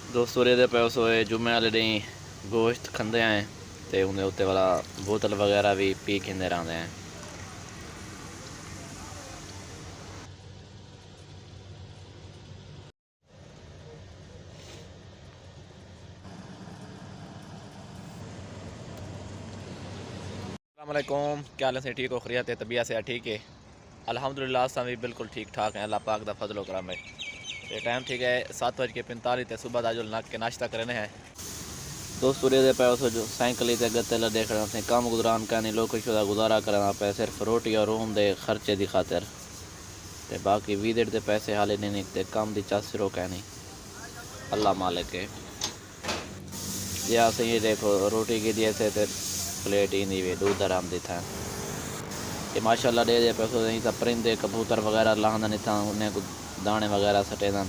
दोस्तों रेदे पे सोए जुम्मे वाले दिन गोश्त खंदे हैं ते उन्हें उत्ते वाला बोतल वगैरह भी पी खिंदे रहते हैं। अस्सलाम वालेकुम, क्या हाल है? ठीक हो? खैरियत है? तबीयत से ठीक है? अल्हम्दुलिल्लाह असां भी बिल्कुल ठीक ठाक हैं, अल्लाह पाक दा फजल करम है। ये टाइम ठीक है 7:45 सुबह का जो के नाश्ता करने हैं। दोस्तों रेदे पे उस जो साइकिल ते गत्ते ला देखना अपने काम गुजरान करनी लोग का गुजारा करना पे सिर्फ रोटी और रूम दे खर्चे की खातिर ते बाकी वीदेड़ दे पैसे हाले नहीं निकते काम दी चासिरो कहनी अल्लाह मालिक है। या से ये देखो रोटी की दिए से प्लेट ही नहीं वे दूध आराम दी था ये माशाल्लाह दे पैसों नहीं था परिंदे कबूतर वगैरह लाना नहीं था उन्हें कुछ दाने वगैरह सटे था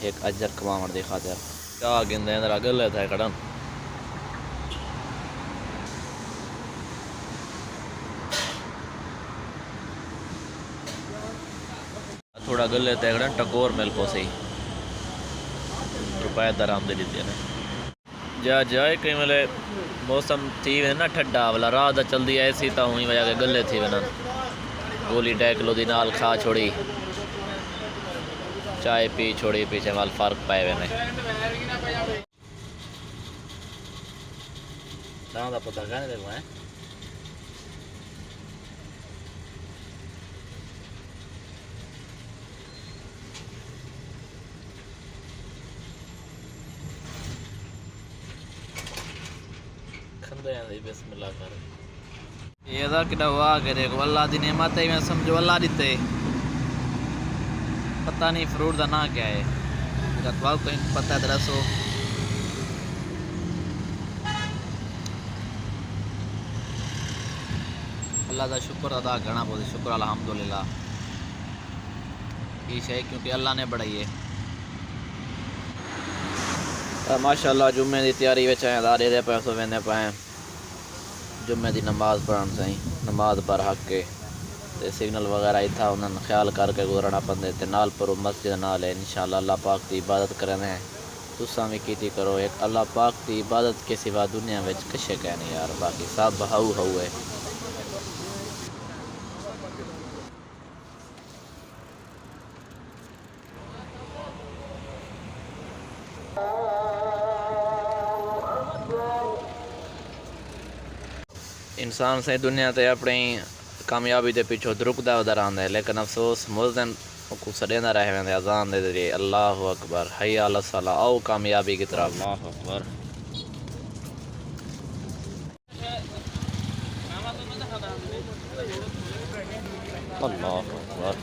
एक अजर कमावण दी खातिर क्या गिंदे अंदर गले था कड़न थोड़ा गले थे कड़न टकोर मिल को सही रुपये दराम दे दी ने जा जाए कई मेले मौसम थी वे ना ठंडा वाला रात चलती ऐसी तो हुई वजह के गले थी वे गोली टैक लो दी नाल खा छोड़ी चाय पी छोड़ी पीछे वाल फर्क पाए वे ना दा पता कहने देखो है खंदे हैं बिस्मिल्लाह कर ये दा किदा हुआ के देखो अल्लाह दी नेमत है मैं समझो अल्लाह दिते पता नहीं फ्रूट का ना क्या है अगर तो कहीं पता है दरअसो अल्लाह का शुक्र अदा करना बहुत शुक्र अल्हम्दुलिल्लाह ये है क्योंकि अल्लाह ने बढ़ाई है। माशाल्लाह जुम्मे की तैयारी में दारे दे पैसों वेंदे पाए जुम्मे की नमाज पढ़न सही नमाज पर हक के ते सिग्नल वगैरह इतना उन्होंने ख्याल करके गुजरना पड़े ते नाल पर मस्जिद नाल है इंशाअल्लाह अल्लाह पाक की इबादत करने हैं तुसा भी की करो एक अल्लाह पाक की इबादत के सिवा दुनिया में कशे कहने यार बाकी सब हाउ हाउ है। इंसान से दुनिया ते अपनी कामयाबी के पिछो रुकदा उधर आंदा है लेकिन अफसोस मुअज़्ज़िन को सडेंदा रह वेंदे अज़ान दे जरिए अल्लाहु अकबर हय्या अला सलाह आओ कामयाबी की तरफ अल्लाहु अकबर अल्लाहु अकबर।